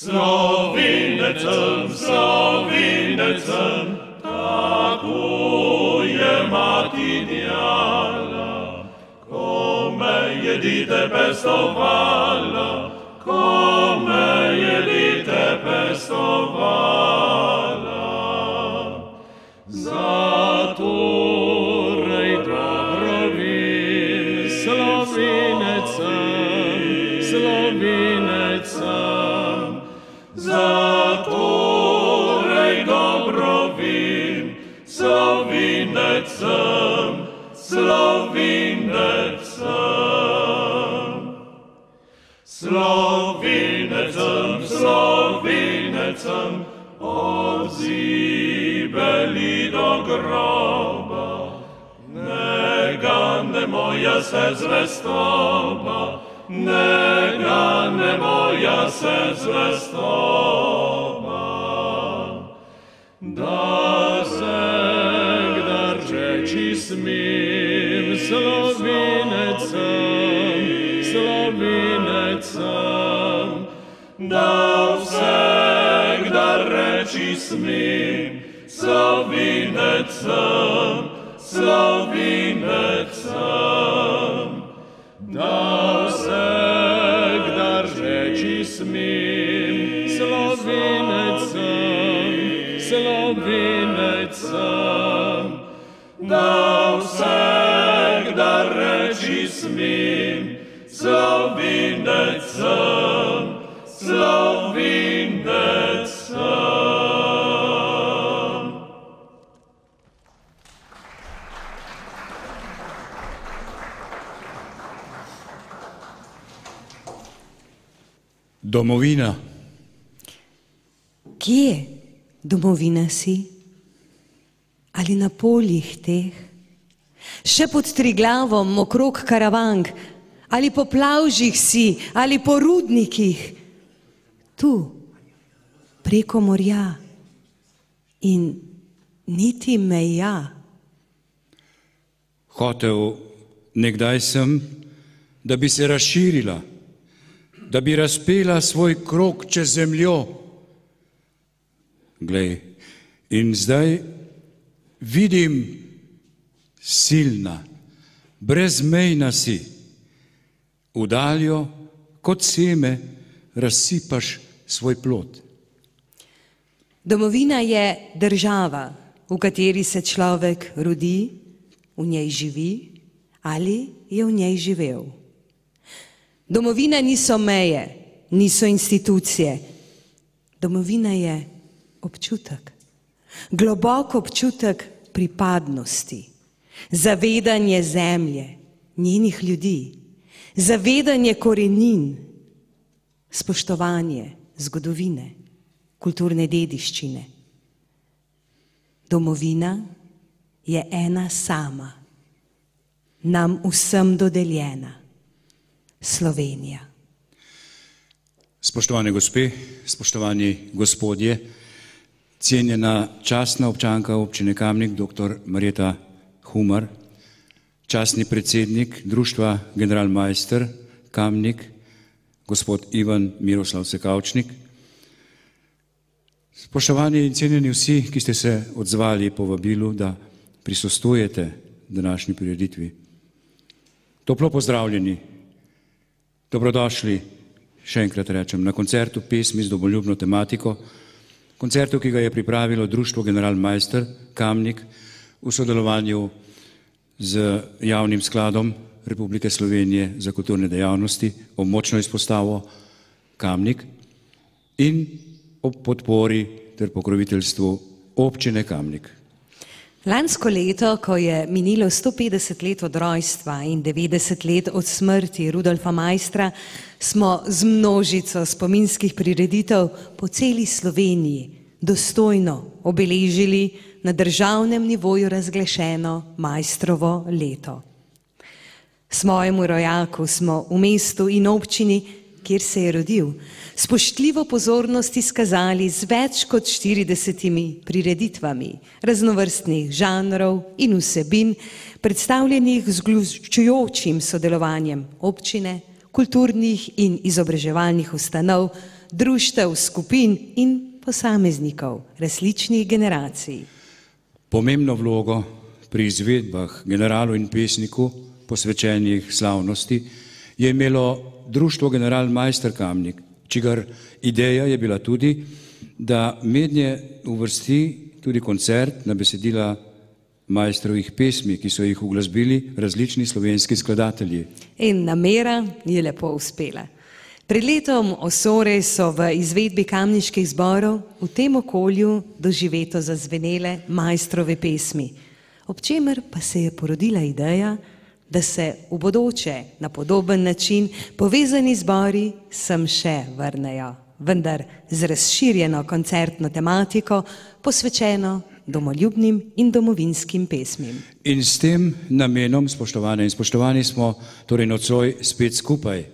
Slovinecem, slovinecem, tako je mati djala, ko me je dite pestovala, ko me je dite pestovala. Zatorej dobro vim, slovinecem, slovinecem, zatorej dobro vim, slovinecem, slovinecem. Slovinecem, slovinecem, od zibeli do groba, ne gane moja se zvestoba, ne gane moja se zvestoba. Da se kdar reči smim, slovinecem, slovinecem, da vse kdar reči smim, slovinecem, slovinecem, da vse kdar reči smim, slovinecem, slovinecem, da vse kdar reči smim, slovinecem, slovinecem. Domovina. Kje domovina si? Ali na poljih teh? Še pod Triglavom okrog Karavank? Ali po plavžih si? Ali po rudnikih? Tu, preko morja. In niti meja. Hotel nekdaj sem, da bi se razširila, da bi razpela svoj krog čez zemljo. Glej, in zdaj vidim, silna, brezmejna si, v daljo kot seme razsipaš svoj plod. Domovina je država, v kateri se človek rodi, v njej živi ali je v njej živel. Domovina niso meje, niso institucije. Domovina je občutek, globok občutek pripadnosti, zavedanje zemlje, njenih ljudi, zavedanje korenin, spoštovanje zgodovine, kulturne dediščine. Domovina je ena sama, nam vsem dodeljena, Slovenija. Spoštovane gospe, spoštovani gospodje, cenjena častna občanka občine Kamnik, dr. Marjeta Humar, častni predsednik društva Generalmajster Kamnik, gospod Ivan Miroslav Sekavčnik, spoštovani in cenjeni vsi, ki ste se odzvali po vabilu, da prisostvujete današnji prireditvi. Toplo pozdravljeni, dobrodošli, še enkrat rečem, na koncertu pesmi z domoljubno tematiko, koncertu, ki ga je pripravilo društvo Generalmajster Kamnik v sodelovanju z javnim skladom Republike Slovenije za kulturne dejavnosti, območno izpostavo Kamnik in ob podpori ter pokroviteljstvu občine Kamnik. Lansko leto, ko je minilo 150 let od rojstva in 90 let od smrti Rudolfa Maistra, smo z množico spominskih prireditev po celi Sloveniji dostojno obeležili na državnem nivoju razglašeno Maistrovo leto. Svojemu rojaku smo v mestu in občini, kjer se je rodil, spoštljivo pozornost izkazali z več kot 40 prireditvami raznovrstnih žanrov in vsebin, predstavljenih z vključujočim sodelovanjem občine, kulturnih in izobraževalnih ustanov, društev, skupin in posameznikov različnih generacij. Pomembno vlogo pri izvedbah generalu in pesniku posvečenih slavnosti je imelo Društvo Generalmajster Kamnik, čigar ideja je bila tudi, da mednje uvrsti tudi koncert na besedila majstrovih pesmi, ki so jih uglasbili različni slovenski skladatelji. In namera je lepo uspela. Pred letom Osore so v izvedbi kamniških zborov v tem okolju doživeto zazvenele majstrove pesmi, ob čemer pa se je porodila ideja, da se v bodoče na podoben način povezani zbori sem še vrnejo, vendar z razširjeno koncertno tematiko, posvečeno domoljubnim in domovinskim pesmim. In s tem namenom, spoštovane in spoštovani, smo torej nocoj spet skupaj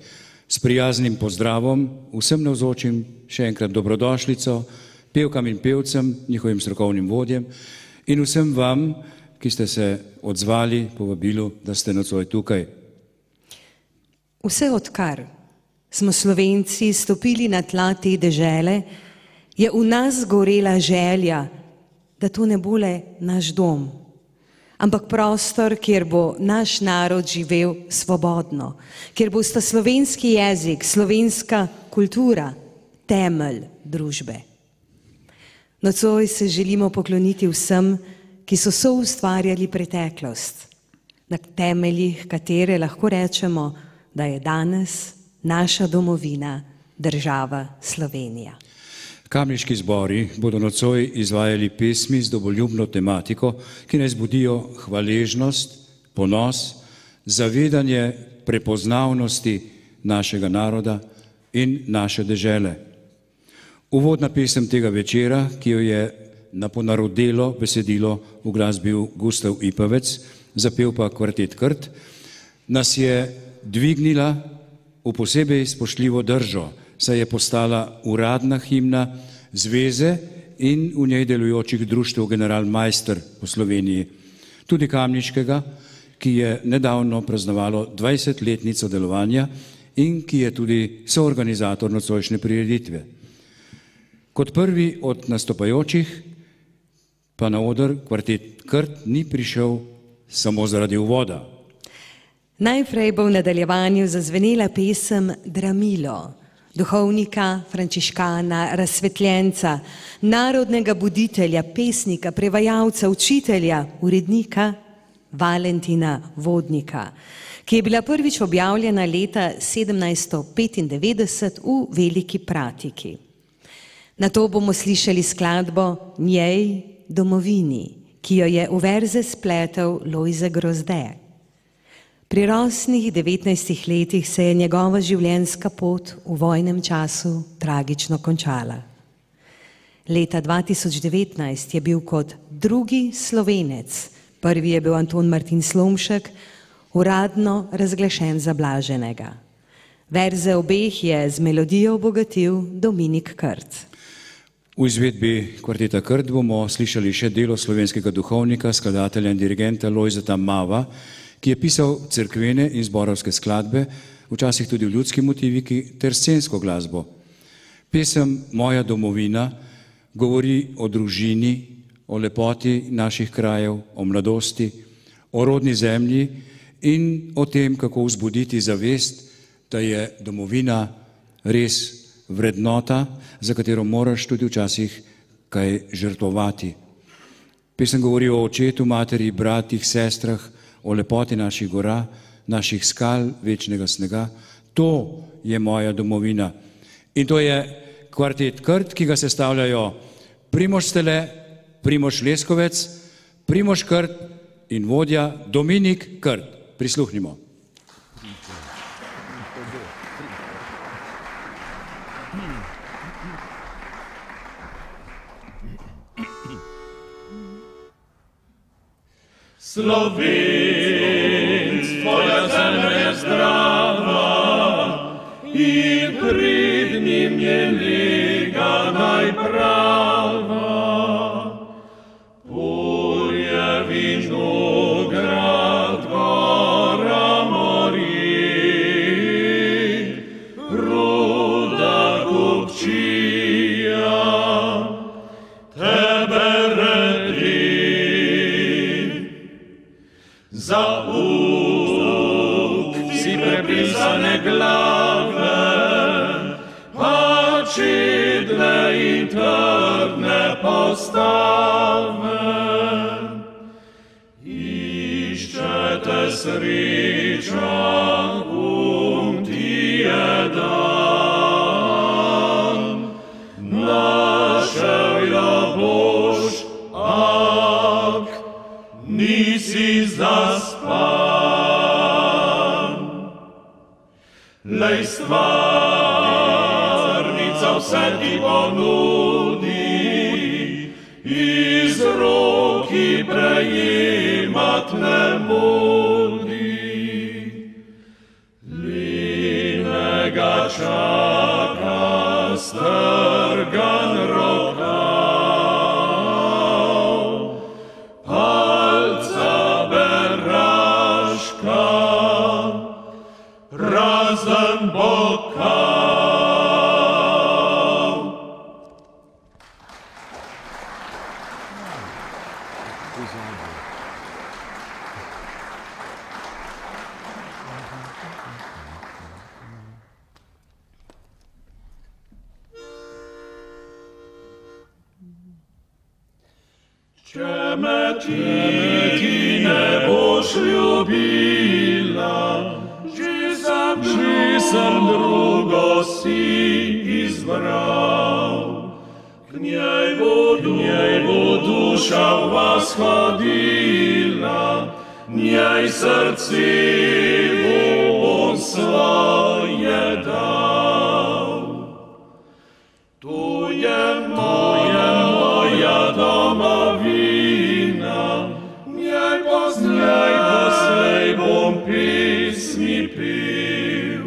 s prijaznim pozdravom vsem navzočim še enkrat dobrodošlico, pevkam in pevcem, njihovim strokovnim vodjem in vsem vam, ki ste se odzvali povabilu, da ste nocoj tukaj. Vse odkar smo Slovenci stopili na tla te dežele, je v nas gorela želja, da to ne bo le naš dom, ampak prostor, kjer bo naš narod živel svobodno, kjer bosta slovenski jezik, slovenska kultura temelj družbe. Nocoj se želimo pokloniti vsem, ki so soustvarjali preteklost, na temeljih katere lahko rečemo, da je danes naša domovina, država Slovenija. Kamniški zbori bodo nocoj izvajali pesmi z domoljubno tematiko, ki naj zbudijo hvaležnost, ponos, zavedanje prepoznavnosti našega naroda in naše dežele. Uvodna pesem tega večera, ki jo je na ponarodelo besedilo uglasbil Gustav Ipavec, zapel pa kvartet Krt, nas je dvignila v posebej spoštljivo držo, saj je postala uradna himna zveze in v njej delujočih društev Generalmajster po Sloveniji, tudi kamniškega, ki je nedavno praznovalo 20-letnico delovanja in ki je tudi soorganizator nocojšnje prireditve. Kot prvi od nastopajočih pa na oder kvartet Krt ni prišel samo zaradi uvoda. Najprej bo v nadaljevanju zazvenela pesem Dramilo, duhovnika, frančiškana, razsvetljenca, narodnega buditelja, pesnika, prevajalca, učitelja, urednika Valentina Vodnika, ki je bila prvič objavljena leta 1795 v Veliki Pratiki. Nato bomo slišali skladbo Njej domovini, ki jo je v verze spletel Lojze Grozde. Pri rosnih 19 letih se je njegova življenjska pot v vojnem času tragično končala. Leta 2019 je bil kot drugi Slovenec, prvi je bil Anton Martin Slomšek, uradno razglašen za blaženega. Verze obeh je z melodijo obogatil Dominik Krt. V izvedbi kvarteta Krt bomo slišali še delo slovenskega duhovnika, skladatelja in dirigenta Lojzeta Mava, ki je pisal cerkvene in zborovske skladbe, včasih tudi v ljudski motiviki ter scensko glasbo. Pesem Moja domovina govori o družini, o lepoti naših krajev, o mladosti, o rodni zemlji in o tem, kako vzbuditi zavest, da je domovina res vrednota, za katero moraš tudi včasih kaj žrtvovati. Pesem govori o očetu, materi, bratih, sestrah, o lepoti naših gora, naših skal, večnega snega. To je moja domovina. In to je kvartet Krt, ki ga sestavljajo Primož Stele, Primož Leskovec, Primož Krt in vodja Dominik Krt. Prisluhnimo. Slovenc, tvoja zemlja je zdrava in pred njim je lega najprava. Polje, vinograd, gora, mori, ruda, kupči, i trdne postave. Iščete sričan ti je dan, našel jo boš, ak nisi zaspan. Lej, stvarnica vse ti ponudi, iz roki prejimat ne mudi. Linega čaka strgan rokav, palca beraška, prazen bokav. Če me ti ne boš ljubila, že sem drugo si izbral. K njej bo duša v vas hodila, njej srci bo svoje dal. Tu je moja domovina, njej poslej bom pismi pil.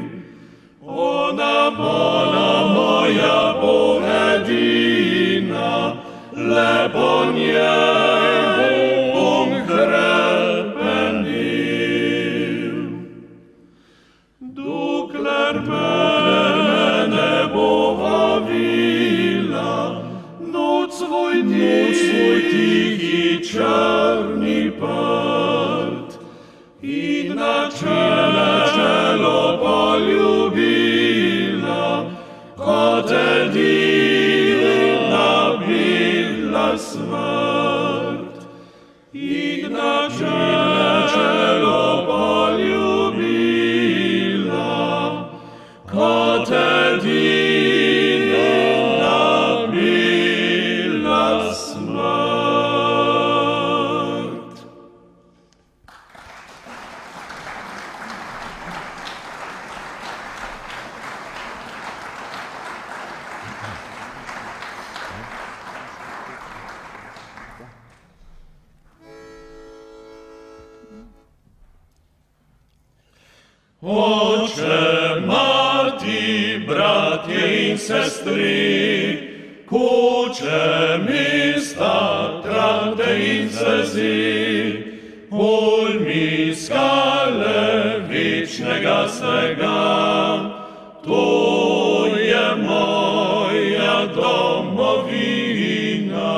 Ona moja bo edina, le po njej bom hrepenil. Dokler me ne bo vavila, noč svoj tihi črni prt, in na čelo poljubila, kot edina bila smrt. In na čelo poljubila, kot edina bila smrt. Oče, mati, bratje in sestri, kuće, mesta, trakte in zezi, ulmi, skale, večnega svega, to je moja domovina.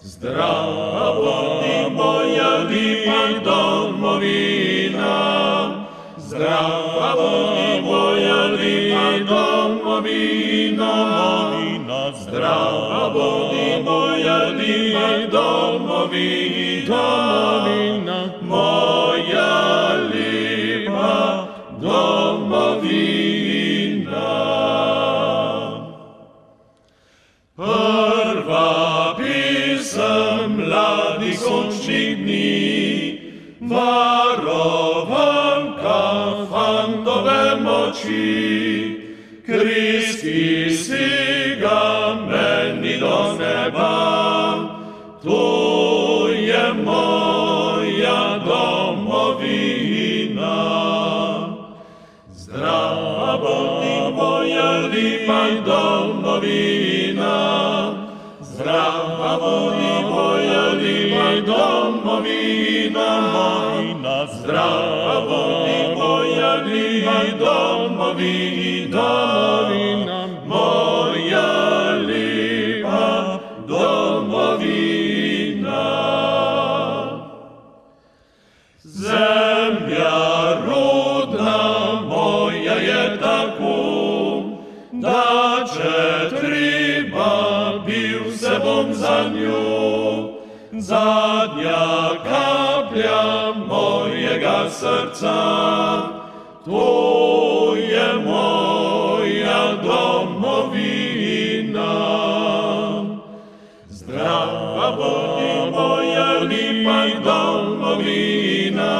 Zdravo ti moja lipa domovina, zdravo ti moja lipa domovina, zdravo ti moja lipa domovina, moja lipa domovina. Prva pisem mladih sončnih dni, varovanka fantove moči, Krist, ki si ga meni do neba, to je moja domovina. Zdravo ti moja lipa domovina, zdravo ti moja lipa domovina, zdravo ti moja lipa domovina, moja lipa domovina. Zemlja rodna moja je tako, da če treba, bil se bom za njo. Zadnja kaplja mojega srca, to je moja domovina. Zdrava bodi moja lepa domovina,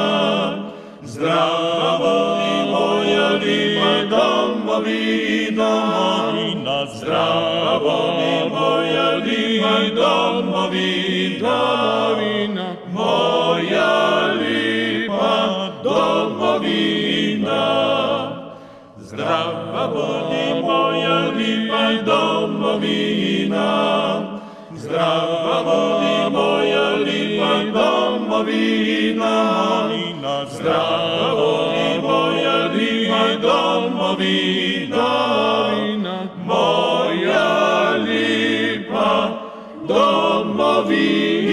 zdrava bodi moja lepa domovina, zdrava bodi moja lepa domovina, moja lepa domovina. Zdrava bodi moja lepa domovina, zdrava bodi moja lepa domovina, zdrava bodi moja lepa domovina, moja lepa domovina.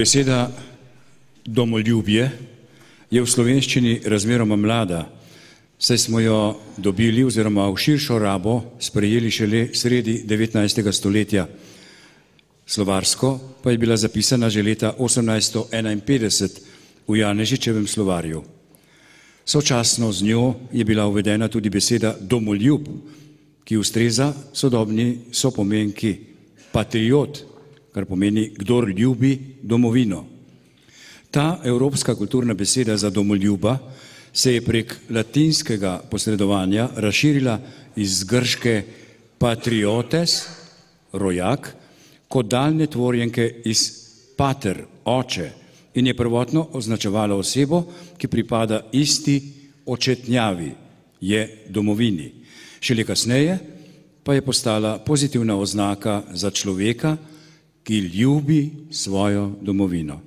Beseda domoljubje je v slovenščini razmeroma mlada, saj smo jo dobili oziroma v širšo rabo sprejeli šele sredi 19. stoletja. Slovarsko pa je bila zapisana že leta 1851 v Janežičevem slovarju. Sočasno z njo je bila uvedena tudi beseda domoljub, ki ustreza sodobni sopomenki patriot, kar pomeni kdor ljubi domovino. Ta evropska kulturna beseda za domoljuba se je prek latinskega posredovanja razširila iz grške patriotes, rojak, kot daljne tvorjenke iz pater, oče, in je prvotno označevala osebo, ki pripada isti očetnjavi, je domovini. Šele kasneje pa je postala pozitivna oznaka za človeka, ki ljubi svojo domovino.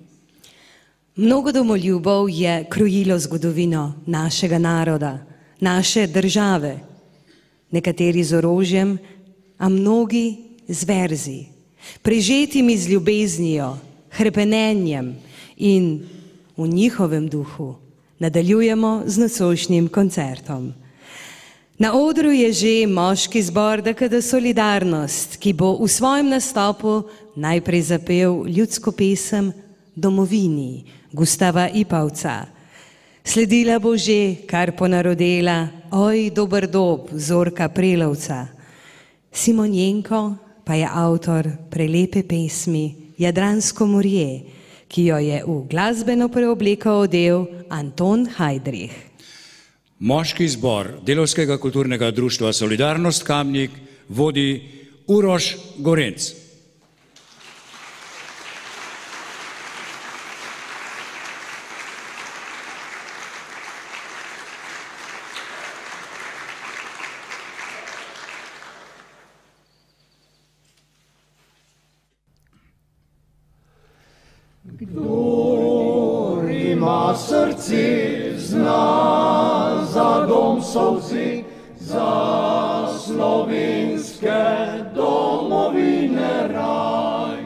Mnogo domoljubov je krojilo zgodovino našega naroda, naše države. Nekateri z orožjem, a mnogi z verzi, prežetimi z ljubeznijo, hrepenenjem, in v njihovem duhu nadaljujemo z nocojšnjim koncertom. Na odru je že moški zbor DKD Solidarnost, ki bo v svojem nastopu najprej zapel ljudsko pesem Domovini Gustava Ipavca. Sledila bo že kar ponarodela Oj, dober dob Zorka Prelovca. Simonjenko pa je avtor prelepe pesmi Jadransko morje, ki jo je v glasbeno preobleko odel Anton Hajdrih. Moški zbor Delavskega kulturnega društva Solidarnost Kamnik vodi Uroš Gorenc. Kdor ima srce, zna za dom solzi, za slovenske domovine raj.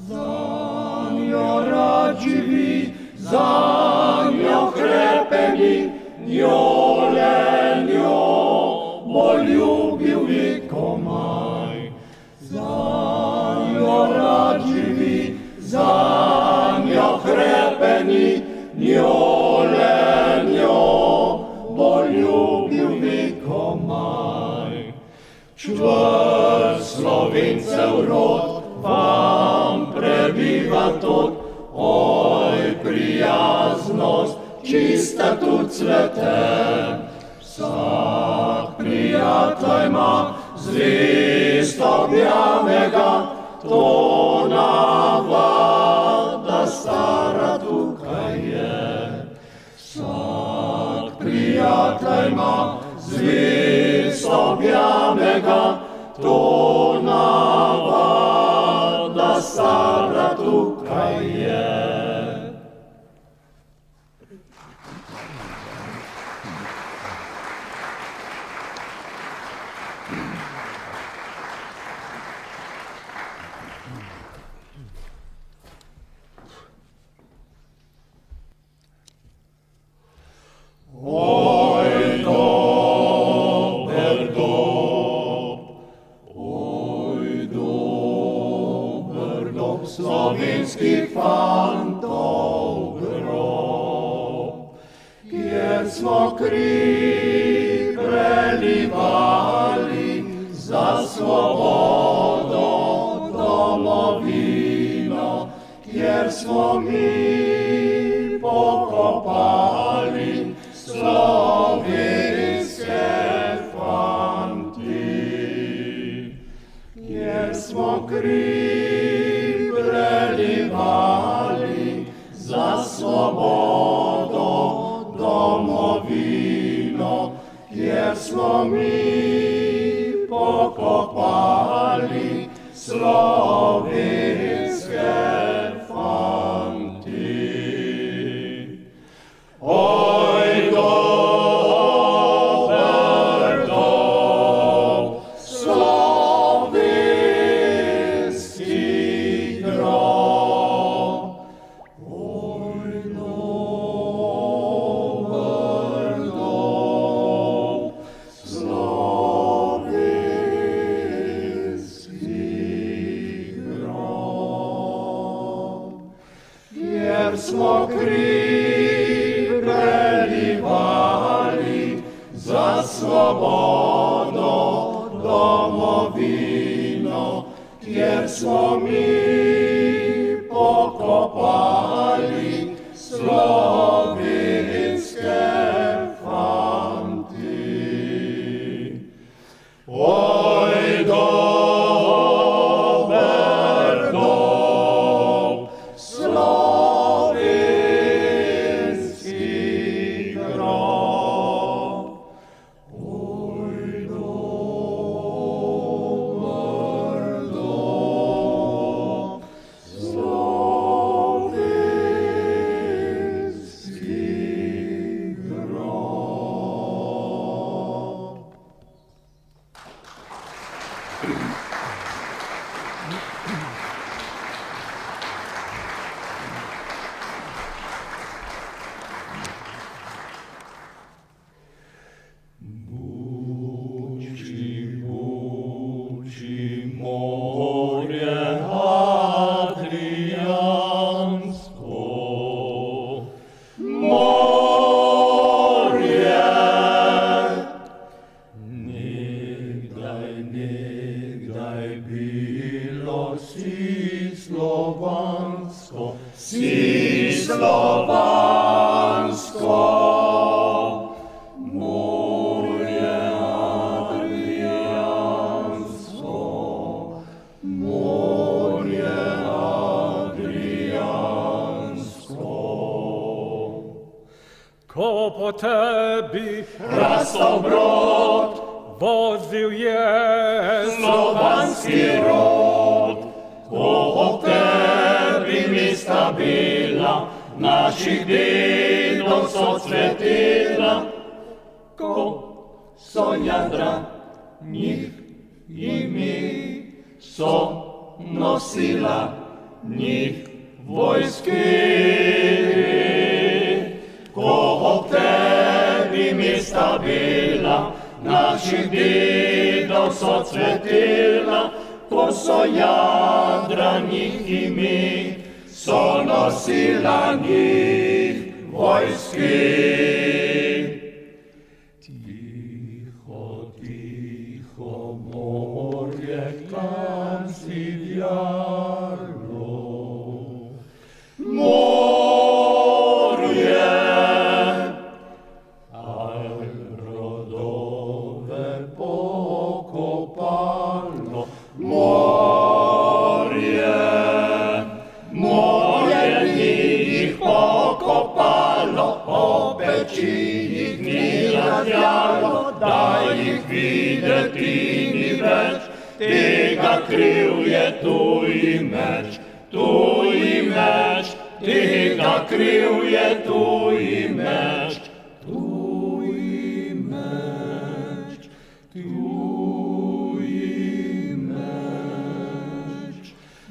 Za njo rad živi, za njo krepeni, njo le njo bo ljubil vekomaj. Za njo rad živi, za njo krepeni, njo le njo bo ljubil vekomaj. Čvrst Slovencev rod vam prebiva tod, oj prijaznost čista tu cvete. Vsak prijatelj ima zvesto bjanega, to navada stara tukaj je. Vsak prijatelj ima zvesto bjanega, to navada Sara tukaj je. Slovenskih fantov grob, kjer smo kri prelivali za svobodo domovino, kjer smo mi pokopali slovenske fanti, kjer smo kri prelivali za svobodo domovino, kjer smo mi pokopali slovenske fanti. Oj, dober dol, slovenski grob. Oj, dober dol, slovenski grob, kjer smo kri prelivali za svobodo domovino, kjer smo mi pokopali slovenske fanti. Oj, dober dol, slovenski grob. Oj, dober dol, slovenski grob. Buči morje Adriansko, morje. Nekdaj bilo si slovansko, morje Adriansko, morje Adriansko. Ko po tebi Rastal brod, vozil je slovanski rod, ko ob tebi mesta bila, naših dedov so cvetela, ko so jadra njih imi so nosila njih vojski. Ko ob tebi mesta bila, naših dedov so cvetela, ko so jadra njih imi so nosila njih vojski. Tiho, tiho morje, kam si vjarlo, morje, al rodove pokopalo, morje, morje njih pokopalo, o peči jih ni razjalo, da jih videti ni več, tega kriv je tuji meč. tuji meč, tega kriv je tuji meč, tuji meč, tuji meč.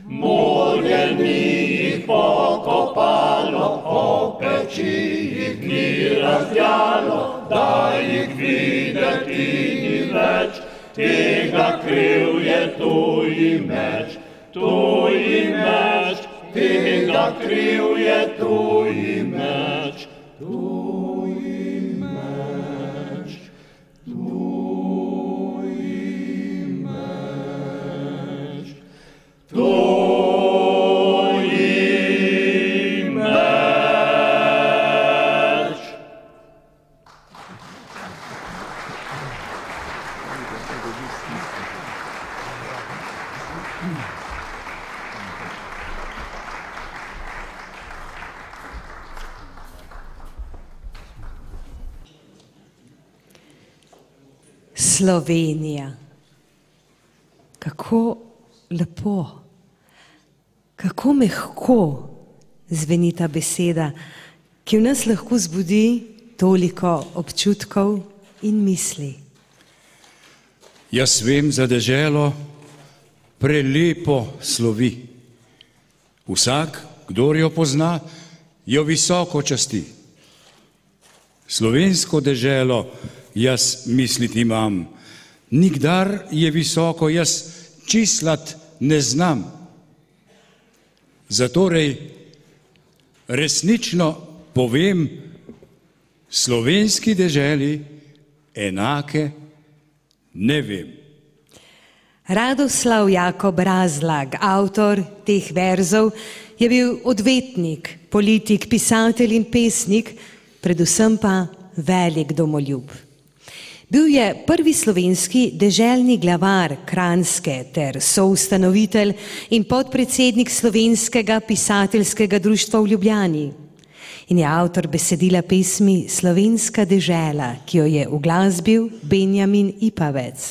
Morje ni jih pokopalo, o peči jih ni razjalo, da jih videti ni več, tega kriv je tuji meč, tuji meč, tega kriv je tuji meč, tuji meč, tuji meč, tuji meč. Slovenija. Kako lepo, kako mehko zveni ta beseda, ki v nas lahko zbudi toliko občutkov in misli. Jaz vem za deželo, prelepo slovi. Vsak, kdor jo pozna, jo visoko časti. Slovensko deželo jaz misliti imam, nikdar je visoko jaz čislat ne znam. Zatorej resnično povem, slovenski deželi enake ne vem. Radoslav Jakob Razlag, avtor teh verzov, je bil odvetnik, politik, pisatelj in pesnik, predvsem pa velik domoljub. Bil je prvi slovenski deželni glavar Kranjske ter soustanovitelj in podpredsednik Slovenskega pisateljskega društva v Ljubljani. In je avtor besedila pesmi Slovenska dežela, ki jo je uglasbil Benjamin Ipavec.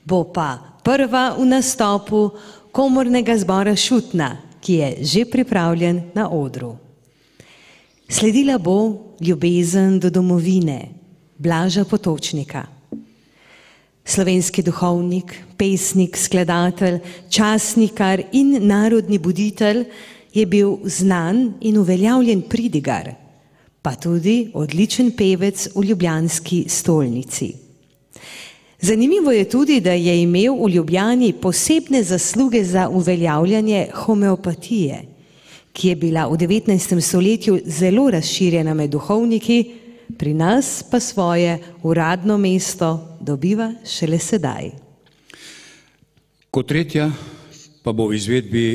Bo pa prva v nastopu Komornega zbora Šutna, ki je že pripravljen na odru. Sledila bo Ljubezen do domovine Blaža Potočnika. Slovenski duhovnik, pesnik, skladatelj, časnikar in narodni buditelj je bil znan in uveljavljen pridigar, pa tudi odličen pevec v ljubljanski stolnici. Zanimivo je tudi, da je imel v Ljubljani posebne zasluge za uveljavljanje homeopatije, ki je bila v 19. stoletju zelo razširjena med duhovniki, pri nas pa svoje uradno mesto dobiva šele sedaj. Kot tretja pa bo v izvedbi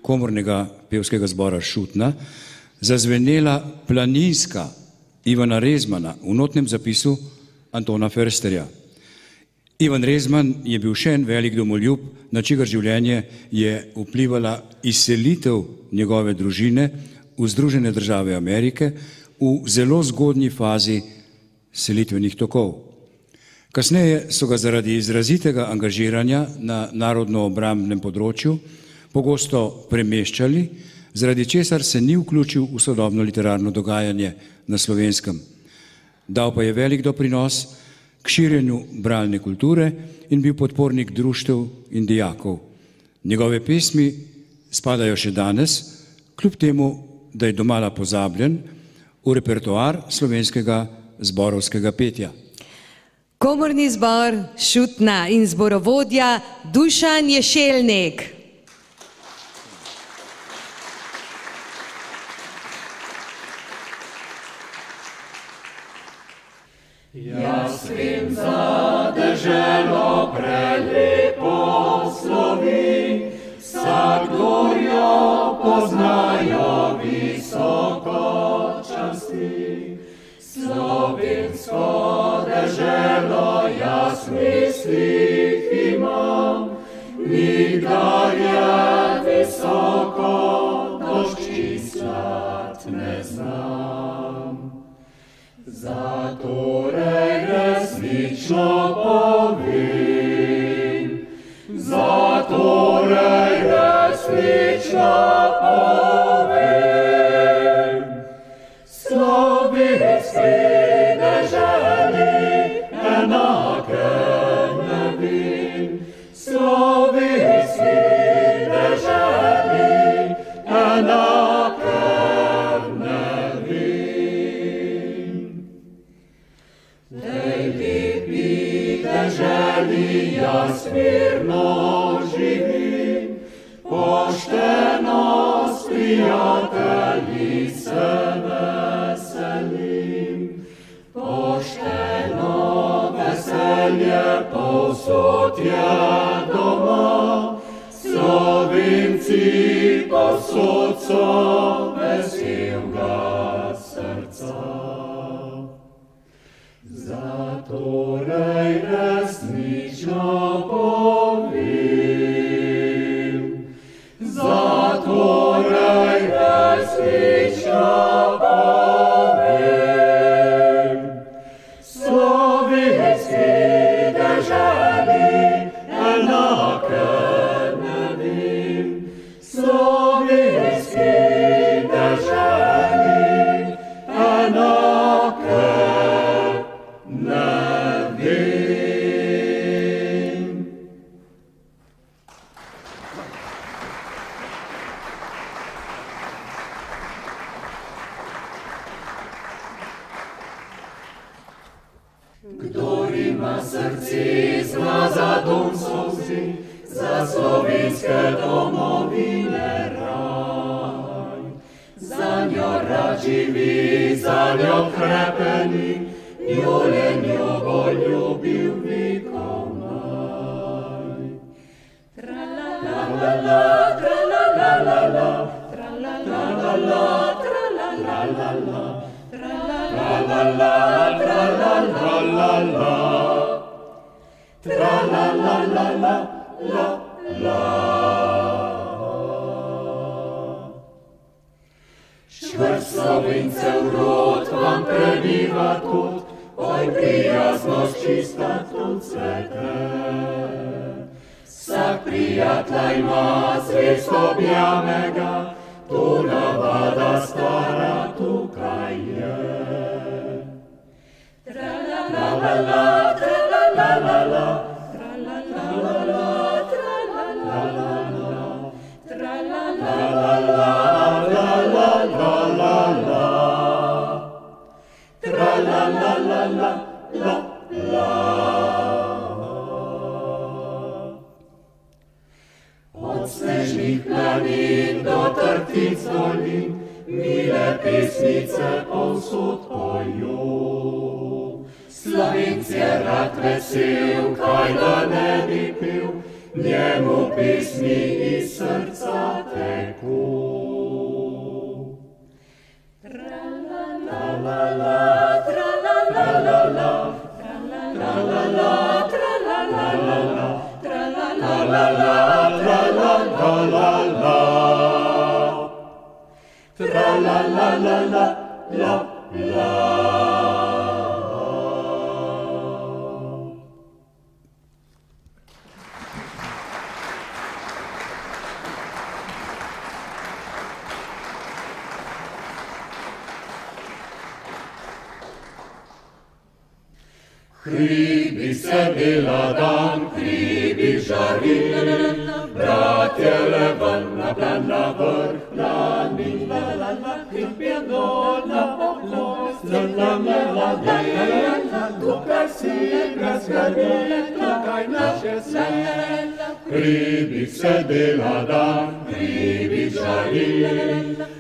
Komornega pevskega zbora Šutna zazvenela Planinska Ivana Rezmana v notnem zapisu Antona Fersterja. Ivan Rezman je bil še en velik domoljub, na čigar življenje je vplivala izselitev njegove družine v Združene države Amerike v zelo zgodnji fazi selitvenih tokov. Kasneje so ga zaradi izrazitega angažiranja na narodno-obrambnem področju pogosto premeščali, zaradi česar se ni vključil v sodobno literarno dogajanje na Slovenskem. Dal pa je velik doprinos k širjenju bralne kulture in bil podpornik društev in dijakov. Njegove pesmi spadajo še danes, kljub temu, da je domala pozabljen, v repertoar slovenskega zborovskega petja. Komorni zbor Šutna in zborovodja Dušan Ješelnik. Jaz vem za deželo prelepo slovi, vsakdor jo poznajo visoko časti. Slovensko deželo jaz mislih imam, nikdar je visoko doščislat ne znam. Zatorej resnično povem, zatorej resnično powiem. Slovenskiej deżeli enake nevím. Slovenskiej deżeli enake nevím. Tej lípí deżeli ja smírno živím, poštenost prijatelí se veselím. Pošteno veselje posud je doma, Slovinci posud so veselga srca. Zatorej resnično povim, zatorej resnično povim. Slovenski deželi enake nevim, slovenski deželi enake nevim. Kdor ima srce zna za dom solzi, za slovenske domovine raj. Za njo rad živi, za njo krepeni, njo le njo bo ljubil vekomaj. Tra-la-la-la-la, tra-la-la-la-la, tra-la-la-la-la, tra-la-la-la-la, tra-la-la-la, tra-la-la-la-la, tra-la-la-la-la-la. Čvrst Slovencev rod vam prebiva tut, oj prijaznost čista tu cvete. Vsak prijatelj ima zvest objamega, to navada stara tukaj je. Tra-la-la-la-la, tra-la-la-la-la, tra-la-la-la-la, tra-la-la-la-la, tra-la-la-la-la, tra-la-la-la-la, tra-la-la-la-la-la. Od snežnih planin do trtic dolin, mile pesnice povsod pojo. Slovenc je rad vesel, kaj da ne bi pil, njemu pesmi iz srca teko. Tra-la-la-la, tra-la-la-la-la, tra-la-la-la, tra-la-la-la-la, tra-la-la-la, tra-la-la-la-la, tra-la-la-la-la-la. Hribi se dela dan, hribi žari, bratje le ven na plan, na vrh plani. Hrib je dol na poklon, la tukaj si brez skrbi, tukaj naše se. Hribi se dela dan, hribi žari,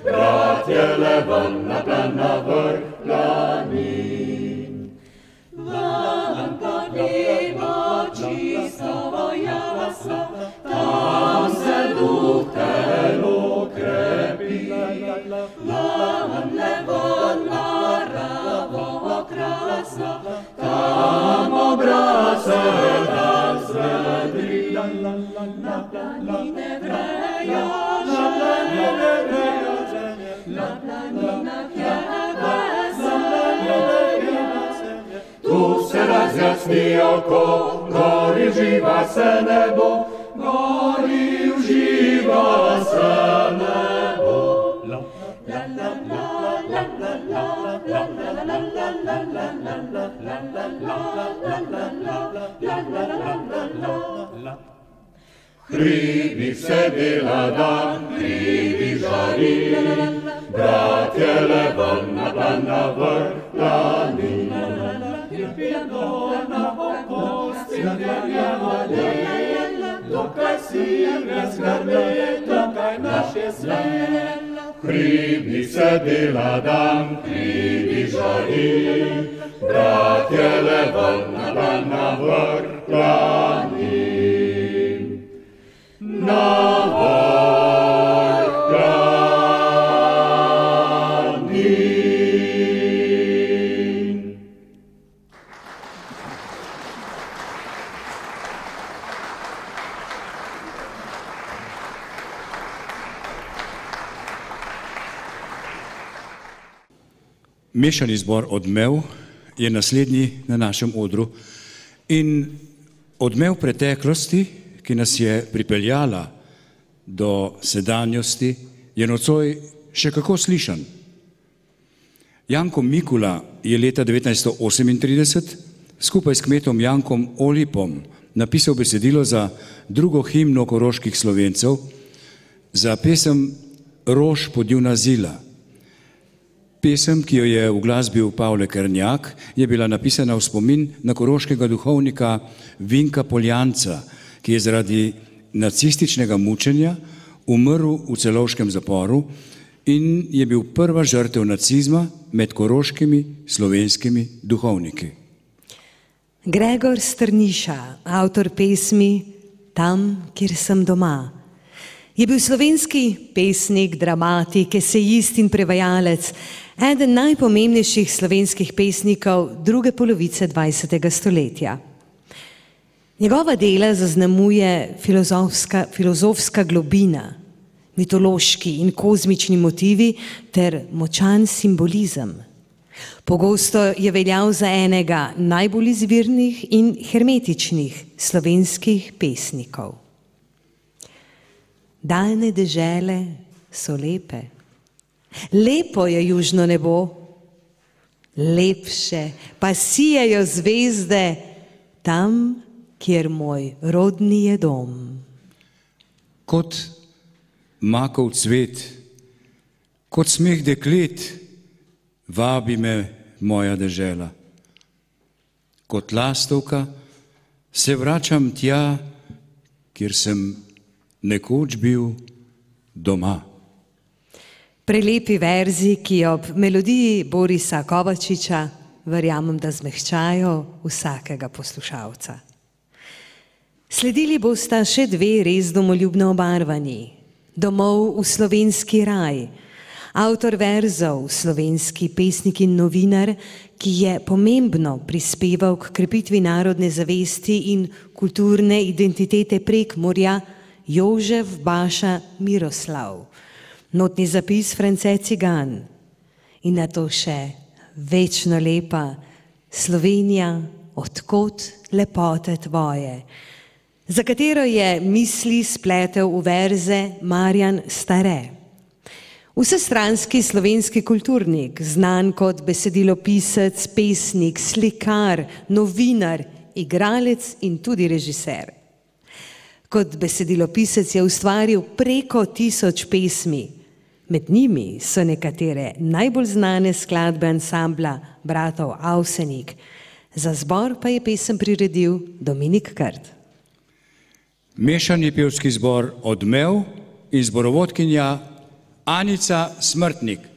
bratje le ven na plan, na vrh plani. Vam pa nebo čisto jasno, tam se duh telo krepi. Vam nebo naravo krasno, tam obraz se razvedri. Na planine vrejo žene, na planinah je veselje. Tu se razjasni oko, gori uživa se nebo, gori uživa se nebo. hribih se dela dan, hribih žari, bratje le ven na plan na vrh plani. Na pokosti gremo tukaj si razgrne, tukaj naš je svet. Hribih se dela dan, hribih žari, bratje le ven na plan na vrh plani. Na vrh plani. Mešani zbor Odmev je naslednji na našem odru in odmev preteklosti, ki nas je pripeljala do sedanjosti, je nocoj še kako slišan. Janko Mikula je leta 1938 skupaj s kmetom Jankom Olipom napisal besedilo za drugo himno koroških Slovencev, za pesem Rož podivna zila. Pesem, ki jo je uglasbil Pavle Krnjak, je bila napisana v spomin na koroškega duhovnika Vinka Poljanca, ki je zaradi nacističnega mučenja umrl v celovškem zaporu in je bil prva žrtev nacizma med koroškimi slovenskimi duhovniki. Gregor Strniša, avtor pesmi Tam, kjer sem doma, je bil slovenski pesnik, dramatik, esejist in prevajalec, eden najpomembnejših slovenskih pesnikov druge polovice 20. stoletja. Njegova dela zaznamuje filozofska globina, mitološki in kozmični motivi ter močan simbolizem. Pogosto je veljal za enega najbolj izvirnih in hermetičnih slovenskih pesnikov. Daljne dežele so lepe. Lepo je južno nebo, lepše pa sijajo zvezde tam, kjer moj rodni je dom. Kot makov cvet, kot smeh deklet, vabi me moja dežela. Kot lastovka se vračam tja, kjer sem nekoč bil doma. Prelepi verzi, ki ob melodiji Borisa Kovačiča verjamem, da zmehčajo vsakega poslušalca. Sledili bosta še dve res domoljubno obarvani. Domov v slovenski raj, avtor verzov, slovenski pesnik in novinar, ki je pomembno prispeval k krepitvi narodne zavesti in kulturne identitete Prekmurja, Jožef Baša Miroslav, notni zapis France Cigan in nato še večno lepa Slovenija, odkot lepote tvoje, za katero je misli spletel v verze Marjan Stare. Vsestranski slovenski kulturnik, znan kot besedilopisec, pesnik, slikar, novinar, igralec in tudi režiser. Kot besedilopisec je ustvaril preko 1000 pesmi. Med njimi so nekatere najbolj znane skladbe ansambla bratov Avsenik. Za zbor pa je pesem priredil Dominik Krt. Mešani pevski zbor Odmev in zborovodkinja Anica Smrtnik.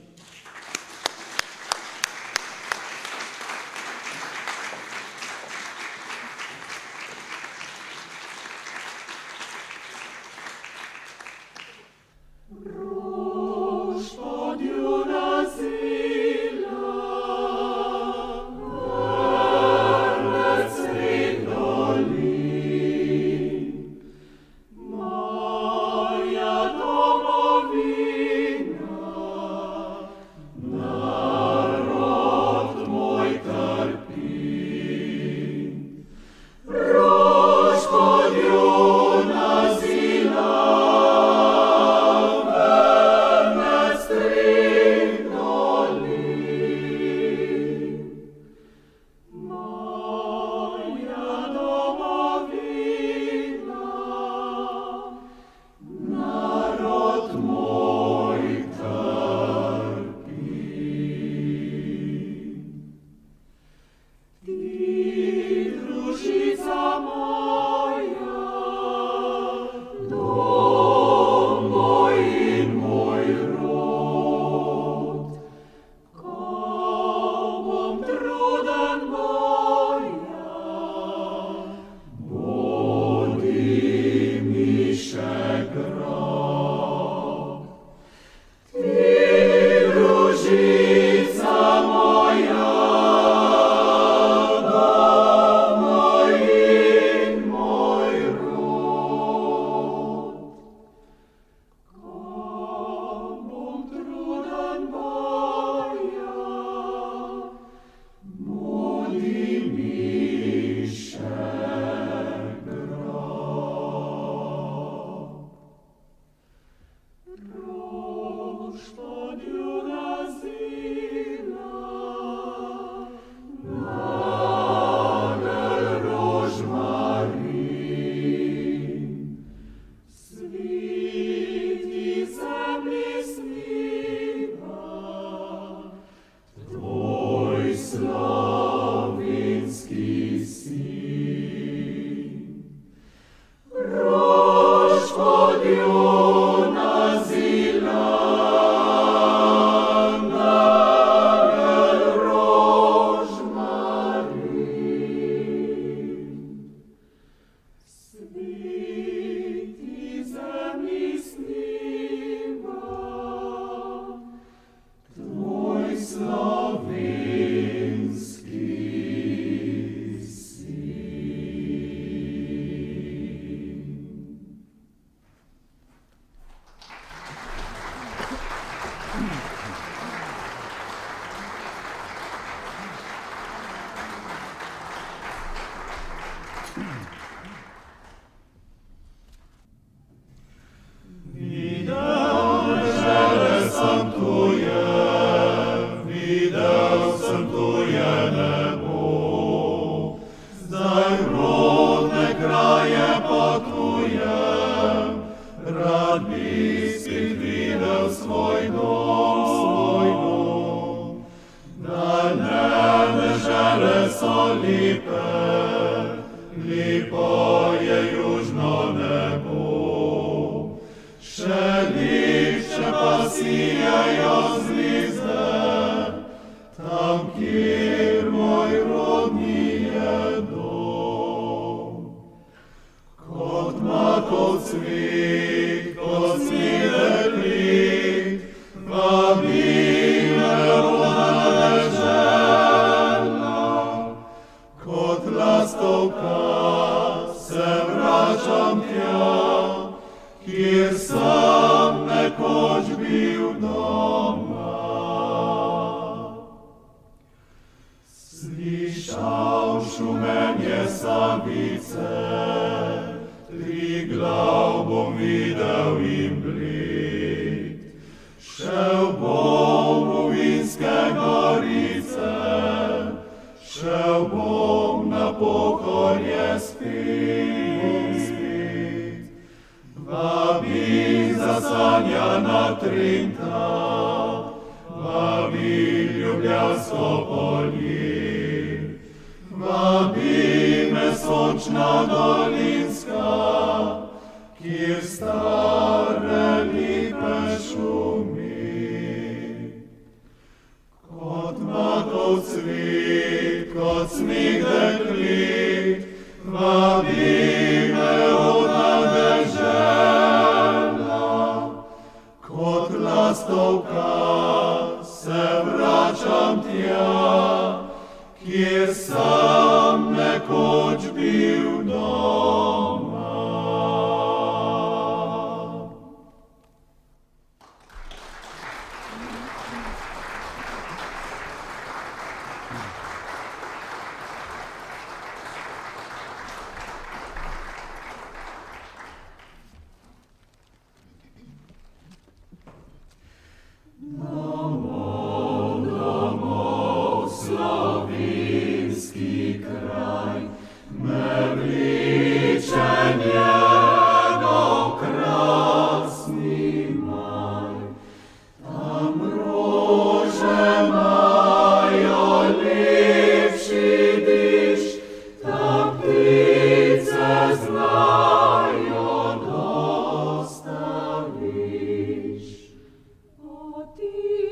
Ti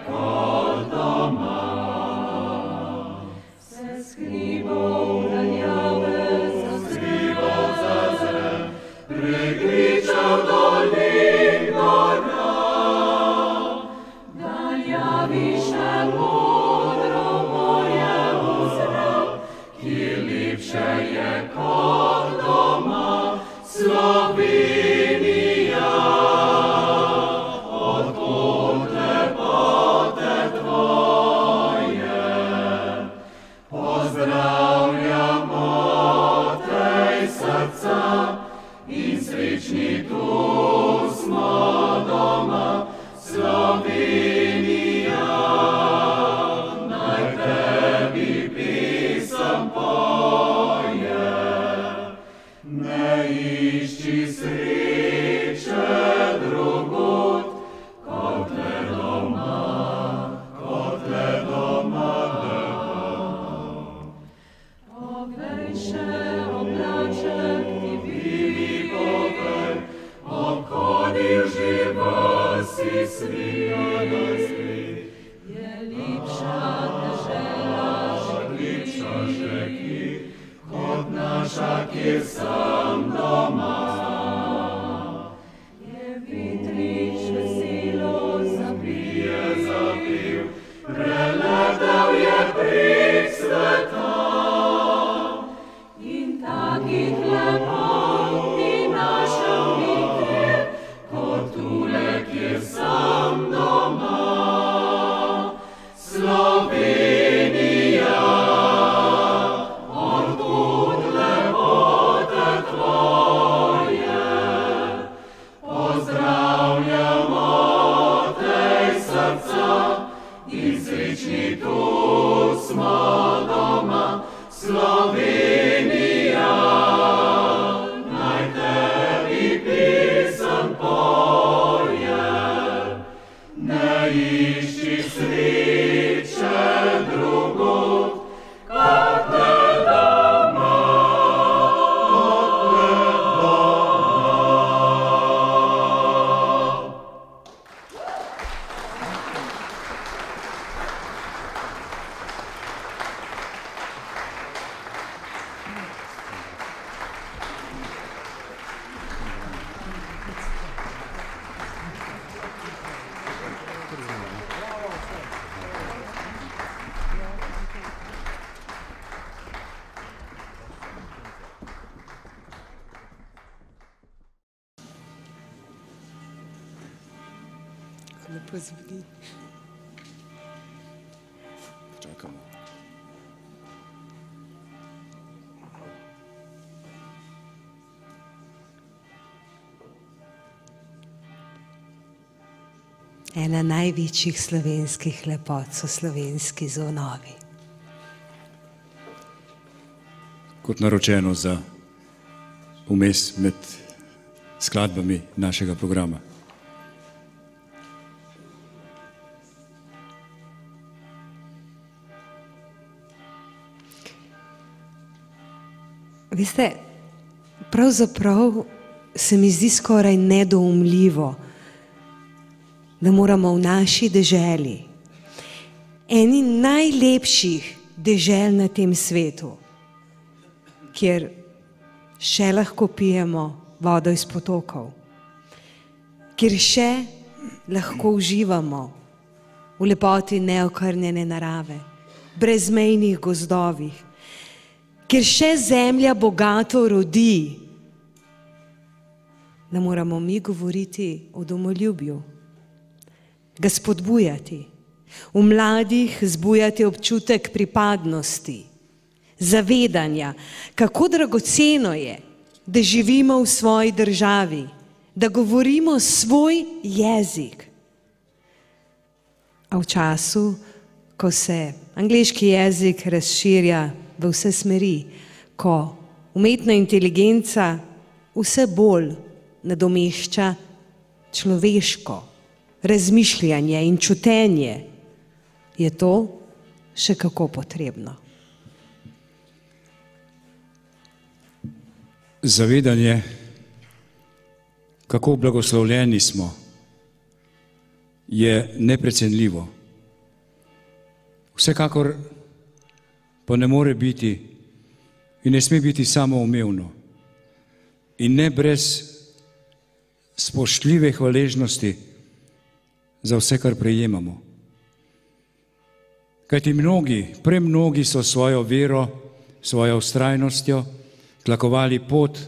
kot doma. Se skrivov daljave zazre, pregričal dolin gora. Daljavi še modro moje ozre, ki lepše je kot doma. Slovenija, odkot lepote tvoje, pozdravljamo tej srca in srečni tu smo doma. Slovenija, naj tebi pesem poje, ne išči sreče drugod, kot le doma, kot le doma, le doma. Poglej še oblaček ti bili povej, obhodil že vsi svet. Je lepša dežela, lepša že ki, kot naša, kjer sem doma. Je vetrič veselo zapil, preletel je prek sveta. In takih lepot ni našel nikjer, kot tule, kjer sem doma. Slovenija, odkud lepote tvoje, pozdravljamo tej srca in srečni tu smo doma. Slovenija, naj tebi pesem poje, ne išči sreče drugod, kot le doma, kot le doma. Lepo zveni. Čakamo. Ena največjih slovenskih lepot so slovenski zvonovi. Kot naročeno za vmes med skladbami našega programa. Veste, pravzaprav se mi zdi skoraj nedoumljivo, da moramo v naši deželi, eni najlepših dežel na tem svetu, kjer še lahko pijemo vodo iz potokov, kjer še lahko uživamo v lepoti neokrnjene narave, brezmejnih gozdovih, kjer še zemlja bogato rodi, da moramo mi govoriti o domoljubju, ga spodbujati, v mladih zbujati občutek pripadnosti, zavedanja, kako dragoceno je, da živimo v svoji državi, da govorimo svoj jezik. A v času, ko se angleški jezik razširja v vse smeri, ko umetna inteligenca vse bolj nadomešča človeško razmišljanje in čutenje, je to še kako potrebno. Zavedanje, kako blagoslovljeni smo, je neprecenljivo. Vsekakor pa ne more biti in ne sme biti samoumevno in ne brez spoštljive hvaležnosti za vse, kar prejemamo. Kajti premnogi so svojo vero, svojo vztrajnostjo tlakovali pot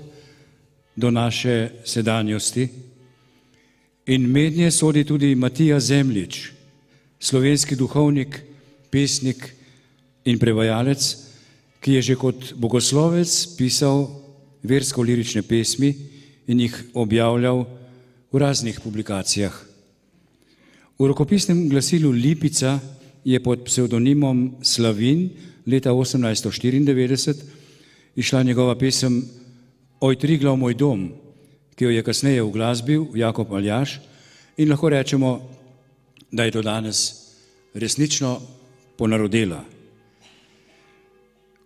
do naše sedanjosti in mednje sodi tudi Matija Zemljič, slovenski duhovnik, pesnik in prevajalec, ki je že kot bogoslovec pisal versko-lirične pesmi in jih objavljal v raznih publikacijah. V rokopisnem glasilu Lipica je pod psevdonimom Slavin leta 1894 išla njegova pesem Oj Triglav moj dom, ki jo je kasneje uglasbil Jakob Aljaž in lahko rečemo, da je do danes resnično ponarodela.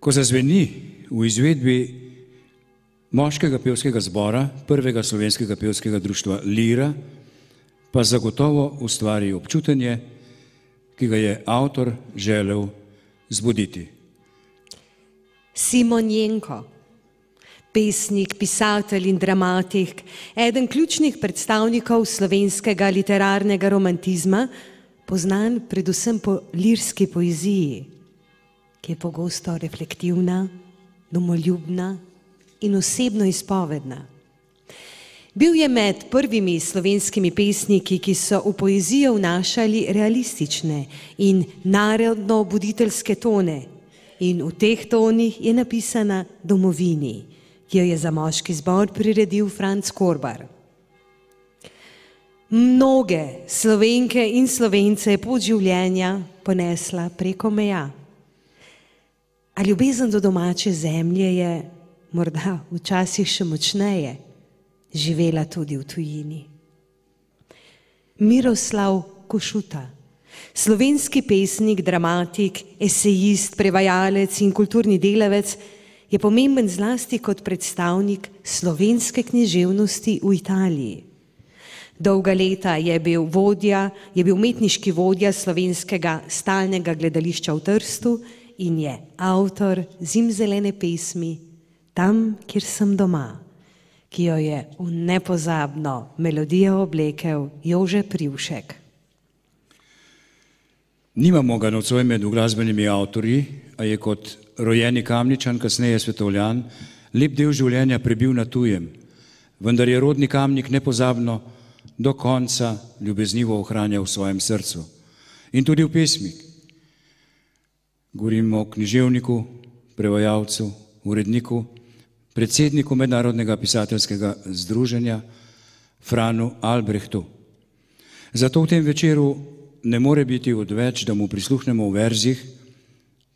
Ko zazveni v izvedbi moškega pevskega zbora, prvega slovenskega pevskega društva Lira, pa zagotovo ustvari občutenje, ki ga je avtor želel zbuditi. Simon Jenko, pesnik, pisatelj in dramatik, eden ključnih predstavnikov slovenskega literarnega romantizma, poznan predvsem po lirski poeziji, ki je pogosto reflektivna, domoljubna in osebno izpovedna. Bil je med prvimi slovenskimi pesniki, ki so v poezijo vnašali realistične in narodno-buditeljske tone, in v teh tonih je napisana Domovini, ki jo je za moški zbor priredil Franc Korbar. Mnoge Slovenke in Slovence je pot življenja ponesla preko meja. A ljubezen do domače zemlje je morda včasih še močneje živela tudi v tujini. Miroslav Košuta, slovenski pesnik, dramatik, esejist, prevajalec in kulturni delavec, je pomemben zlasti kot predstavnik slovenske književnosti v Italiji. Dolga leta je bil umetniški vodja slovenskega stalnega gledališča v Trstu in je avtor zimzelene pesmi Tam, kjer sem doma, ki jo je v nepozabno melodijo oblekel Jože Privšek. Nimamo ga nocoj med uglasbenimi avtorji, a je kot rojeni Kamničan, kasneje Svetovljan, lep del življenja prebil na tujem, vendar je rodni Kamnik nepozabno do konca ljubeznivo ohranjal v svojem srcu in tudi v pesmi. Govorimo o književniku, prevajalcu, uredniku, predsedniku Mednarodnega pisateljskega združenja Franu Albrehtu. Zato v tem večeru ne more biti odveč, da mu prisluhnemo v verzih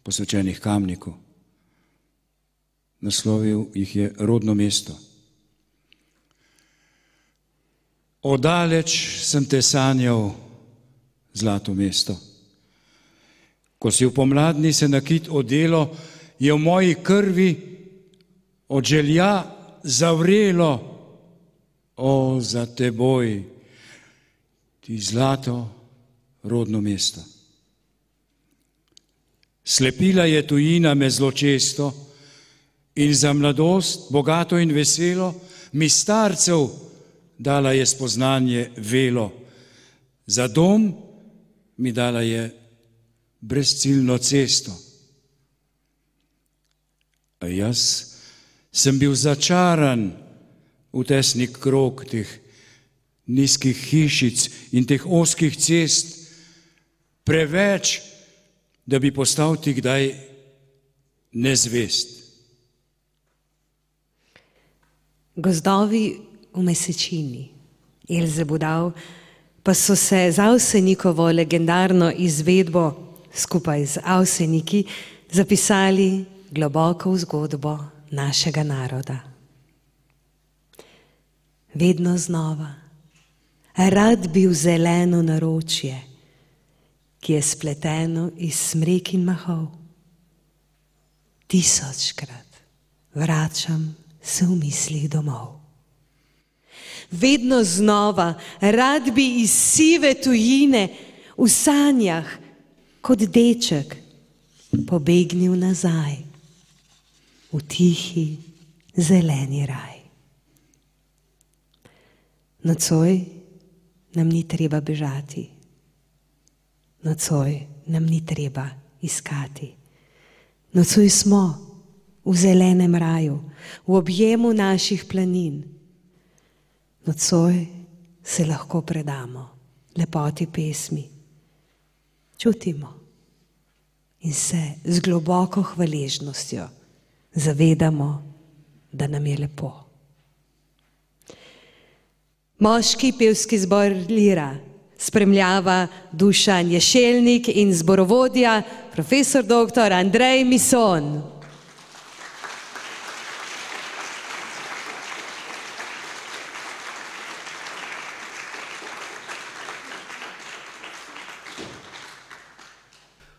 posvečenih Kamniku. Naslovil jih je Rodno mesto. Odaleč sem te sanjal, zlato mesto. Ko si v pomladni se nakit odelo, je v moji krvi od želja zavrelo, o, za teboj, ti zlato rodno mesto. Slepila je tujina me zločesto in za mladost, bogato in veselo, mi starcev dala je spoznanje velo. Za dom mi dala je brezciljno cesto. A jaz sem bil začaran v tesni krog teh nizkih hišic in teh ozkih cest, preveč, da bi postal ti kdaj nezvest. Gozdovi v mesečini, Elze Budal, pa so se z Avsenikovo legendarno izvedbo skupaj z Avseniki zapisali globoko v zgodbo našega naroda. Vedno znova, rad bi v zeleno naročje, ki je spleteno iz smrek in mahov. Tisočkrat vračam se v mislih domov. Vedno znova, rad bi iz sive tujine v sanjah, kot deček pobegnil nazaj v tihi, zeleni raj. Nocoj nam ni treba bežati, nocoj nam ni treba iskati. Nocoj smo v zelenem raju, v objemu naših planin. Nocoj se lahko predamo lepoti pesmi, čutimo in se z globoko hvaležnostjo zavedamo, da nam je lepo. Moški pevski zbor Lira spremljava Dušan Ješelnik in zborovodja profesor dr. Andrej Mison.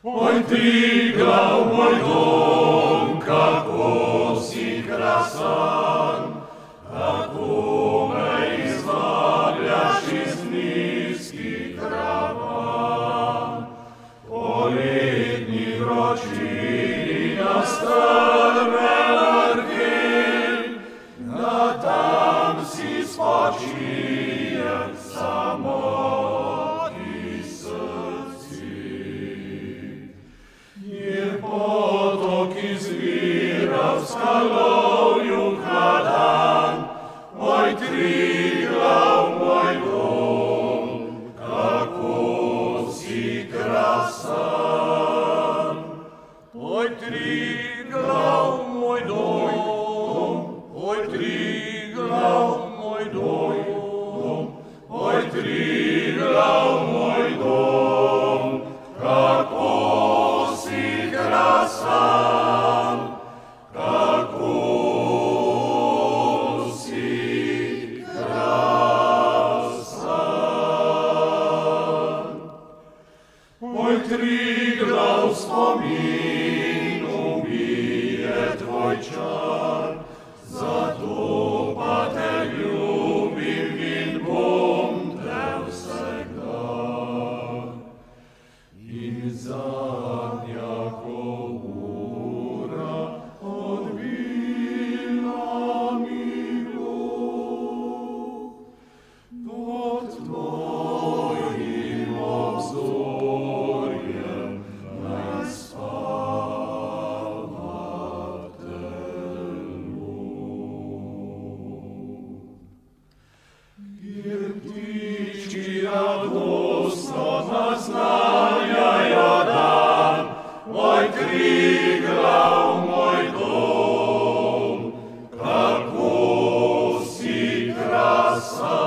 Oj, Triglav, moj dom, kako si krasan, kako me izvabljaš iz nizkih graban. Po letni vročini na strmem vrhu, na tam si spočijem samo. Potok izvira v skalovju hladan, moj Triglav, moj dom, kako si krasan. Moj Triglav, moj dom, moj Triglav, moj dom, moj Triglav, moj dom, kako krasan, kako si krasan. Moj Triglav, spominu mi je tvoj čar, zato pa te ljubim in bom te vsegdan. In zadnja ura odbila mi bo, pod tvojim obzorjem naj spava telo. Kjer ptički radostno naznanjajo dan, moj Triglav, moj dom, kako si krasan.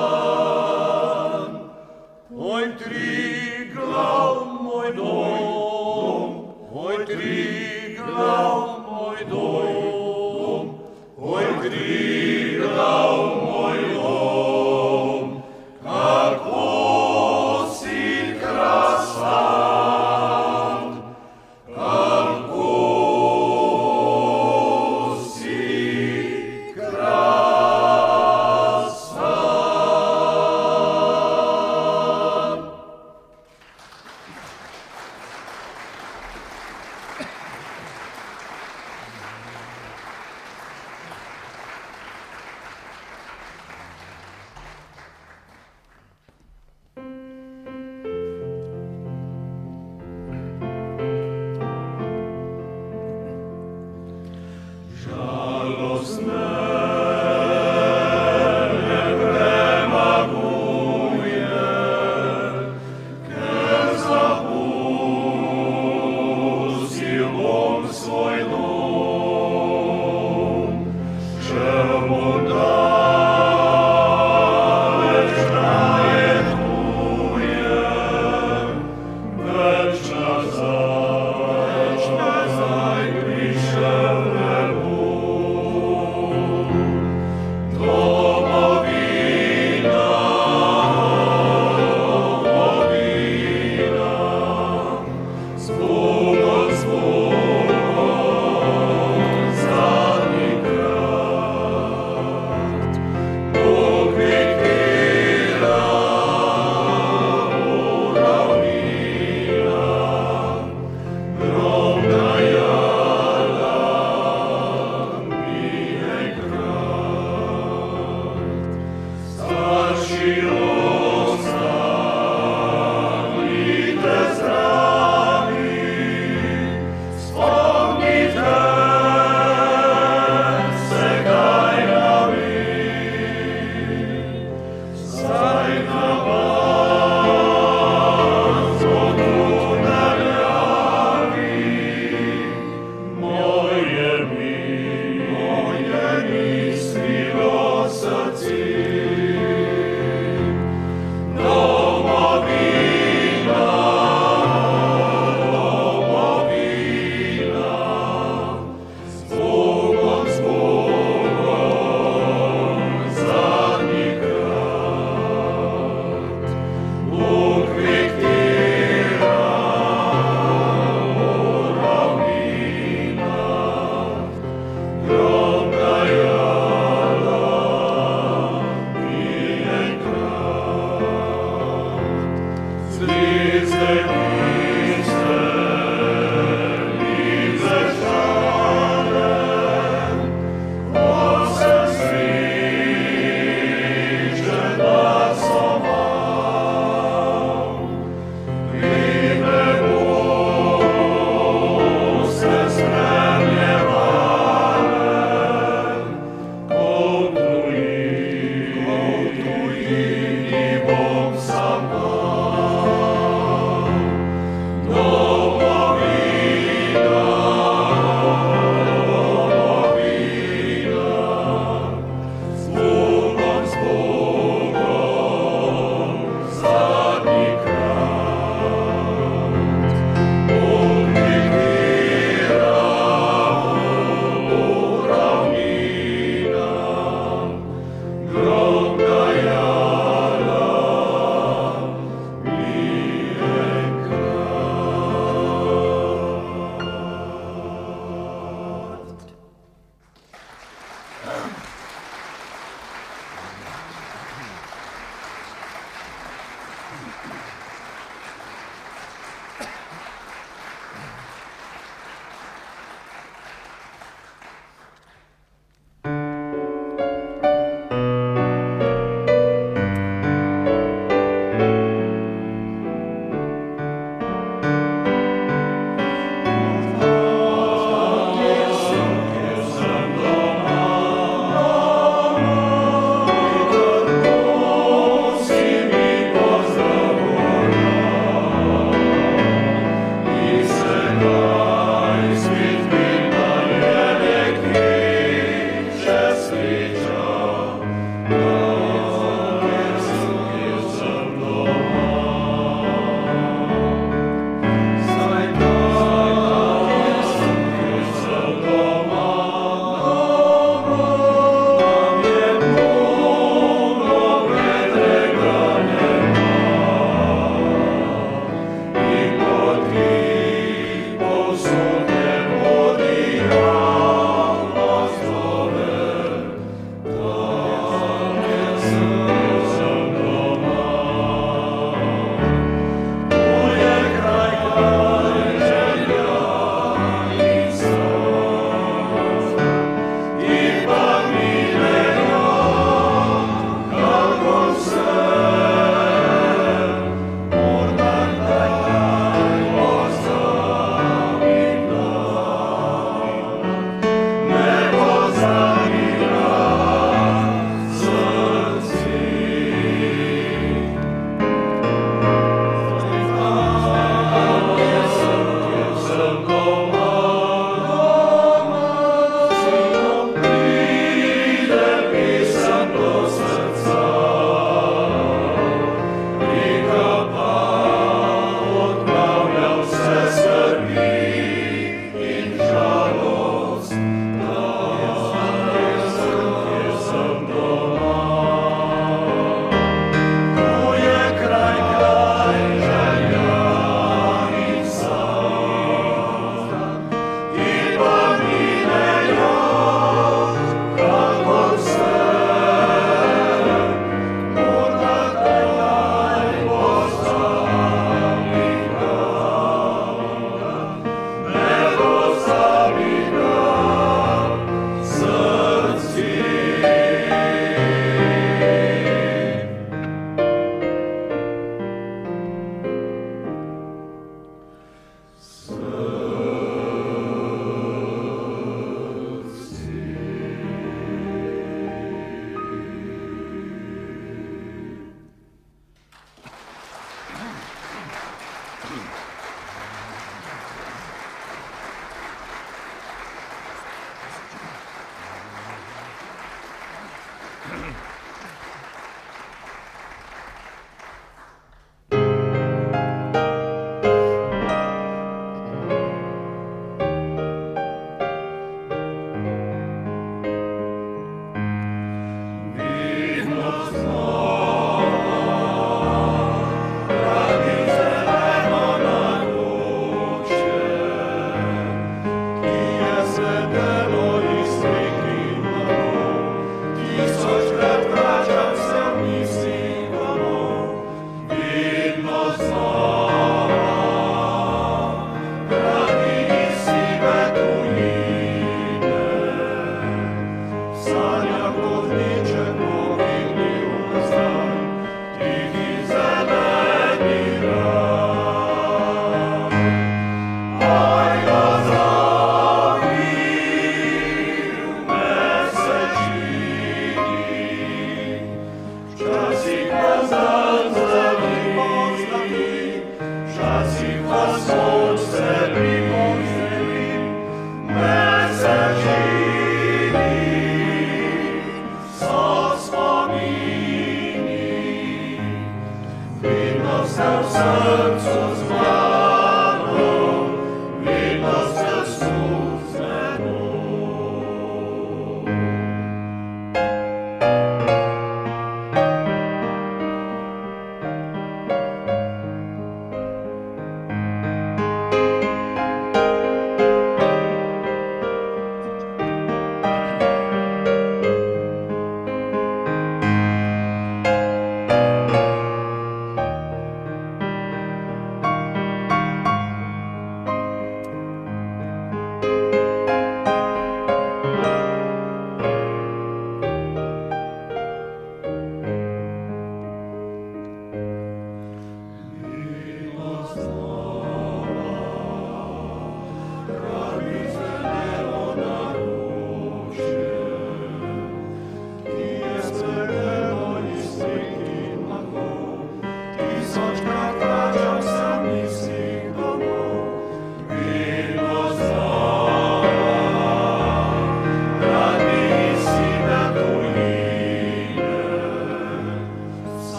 Moj Triglav, moj dom, moj Triglav, moj dom, moj Triglav, moj dom, kako si krasan.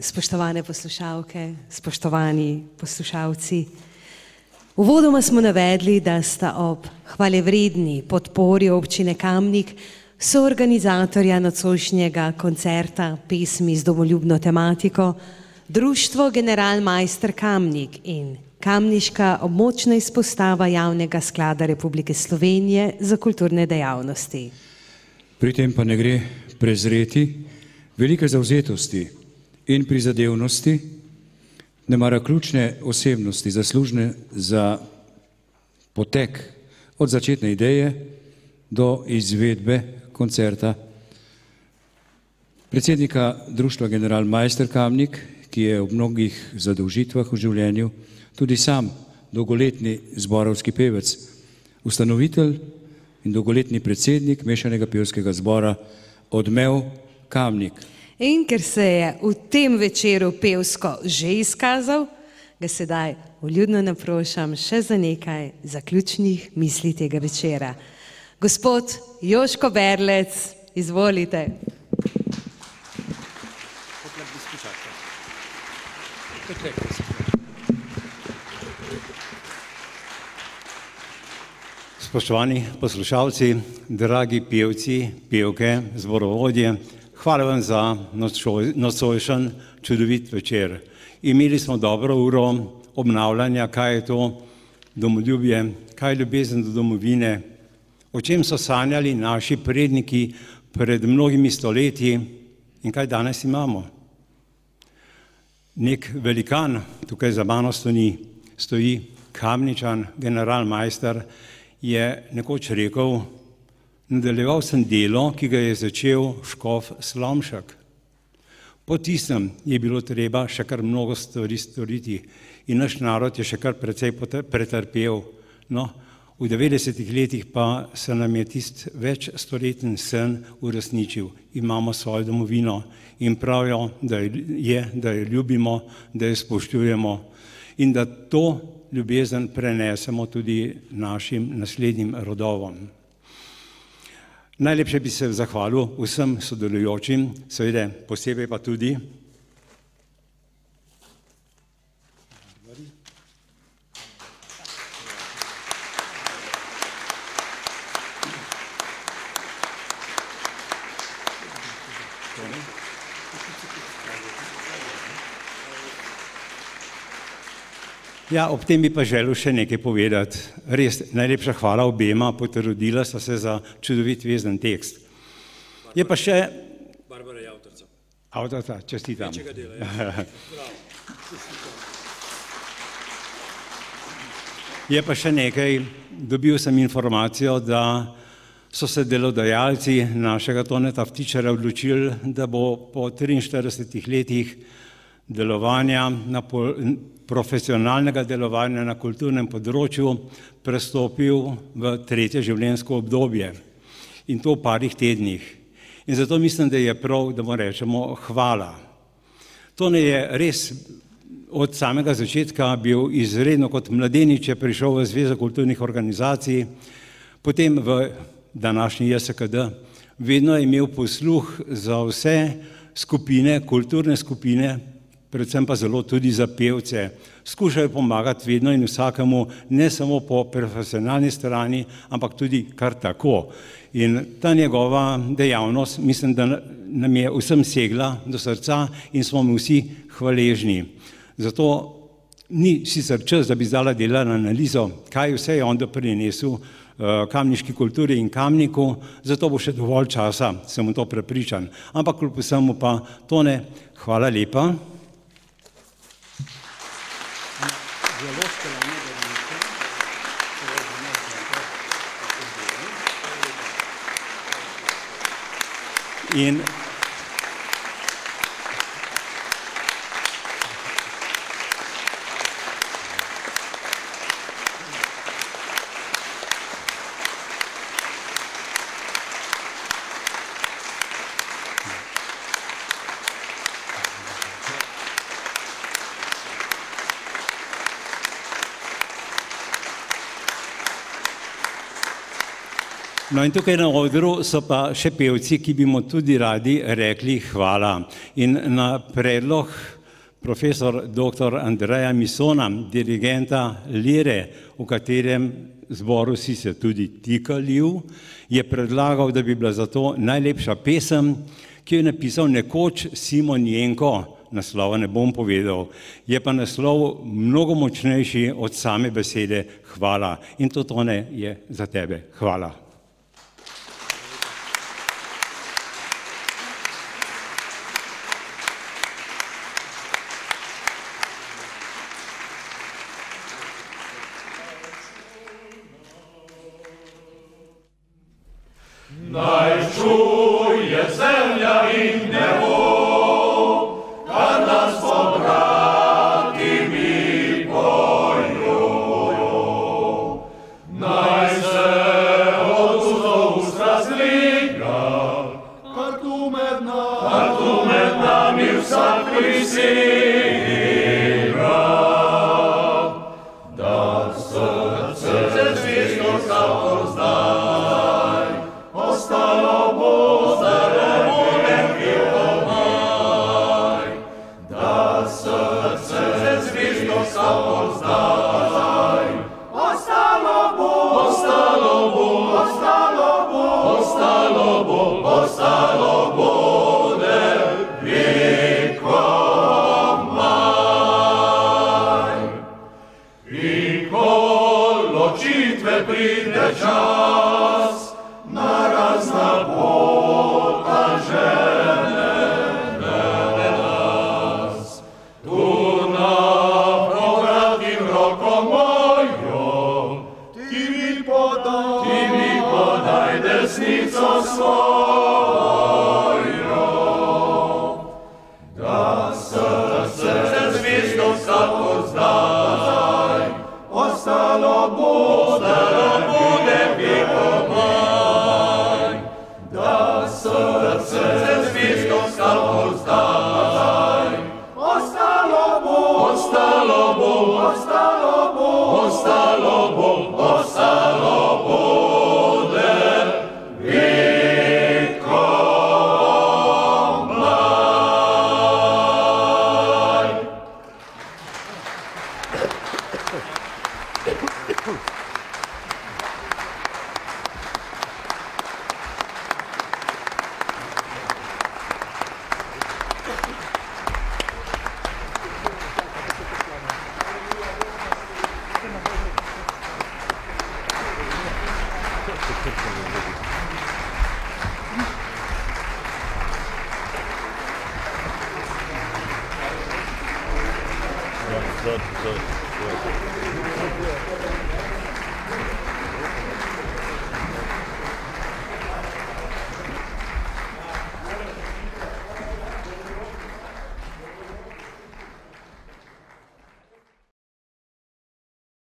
Spoštovane poslušalke, spoštovani poslušalci. Uvodoma smo navedli, da sta ob hvalevredni podpori občine Kamnik soorganizatorja nocojšnjega koncerta pesmi z domoljubno tematiko Društvo Generalmajster Kamnik in Kamniška območna izpostava Javnega sklada Republike Slovenije za kulturne dejavnosti. Pri tem pa ne gre prezreti velike zavzetosti in prizadevnosti, nemara ključne osebnosti, zaslužne za potek od začetne ideje do izvedbe koncerta predsednika Društva Generalmajster Kamnik, ki je ob mnogih zadolžitvah v življenju, tudi sam dolgoletni zborovski pevec, ustanovitelj in dolgoletni predsednik mešanega pevskega zbora Odmev Kamnik. In ker se je v tem večeru pevsko že izkazal, ga sedaj vljudno naprošam še za nekaj zaključnih misli tega večera. Gospod Joško Berlec, izvolite. Spoštovani poslušalci, dragi pevci, pevke, zborovodje, hvala vam za nocojšen čudovit večer. Imeli smo dobro uro obnavljanja, kaj je to domoljubje, kaj je ljubezen do domovine, o čem so sanjali naši predniki pred mnogimi stoletji in kaj danes imamo. Nek velikan, tukaj za mano stoji Kamničan, generalmajster, je nekoč rekel, nadaljeval sem delo, ki ga je začel škof Slomšek. Po tistem je bilo treba še kar mnogo stvari storiti in naš narod je še kar precej pretrpel. No, v 90-ih letih pa se nam je tisti večstoletni sen uresničil. Imamo svojo domovino in pravijo, da jo ljubimo, da jo spoštujemo in da to ljubezen prenesemo tudi našim naslednjim rodovom. Najlepše bi se zahvalil vsem sodelujočim, seveda posebej pa tudi Ja, ob tem bi pa želel še nekaj povedati. Res, najlepša hvala obema, potrudila sta se za čudovit vezen tekst. Je pa še... Barbara je avtorica. Avtorica, čestitam. Večjega dela, ja. Je pa še nekaj, dobil sem informacijo, da so se delodajalci našega Toneta Vtičarja odločili, da bo po 43 letih delovanja profesionalnega delovanja na kulturnem področju prestopil v tretje življenjsko obdobje in to v parih tednih. In zato mislim, da je prav, da mu rečemo hvala. Tone je res od samega začetka bil izredno kot mladenič, je prišel v Zvezo kulturnih organizacij, potem v današnji JSKD, vedno je imel posluh za vse skupine, kulturne skupine, predvsem pa zelo tudi za pevce. Skušajo pomagati vedno in vsakemu, ne samo po profesionalni strani, ampak tudi kar tako. In ta njegova dejavnost, mislim, da nam je vsem segla do srca in smo mu vsi hvaležni. Zato ni sicer čas, da bi zdaj delala analizo, kaj vse je on doprinesel kamniški kulturi in Kamniku, zato bo še dovolj časa, sem v to prepričan. Ampak kljub vsemu pa, Tone, hvala lepa. In No in tukaj na odru so pa še pevci, ki bi mu tudi radi rekli hvala. In na predlog profesor dr. Andreja Misona, dirigenta Lire, v katerem zboru si se tudi ti kalil, je predlagal, da bi bila za to najlepša pesem, ki jo je napisal nekoč Simon Jenko, naslova ne bom povedal, je pa naslov mnogo močnejši od same besede hvala. In to, Tone, je za tebe. Hvala. Naj čuje zemlja in nebo, kar nas pobrali. So.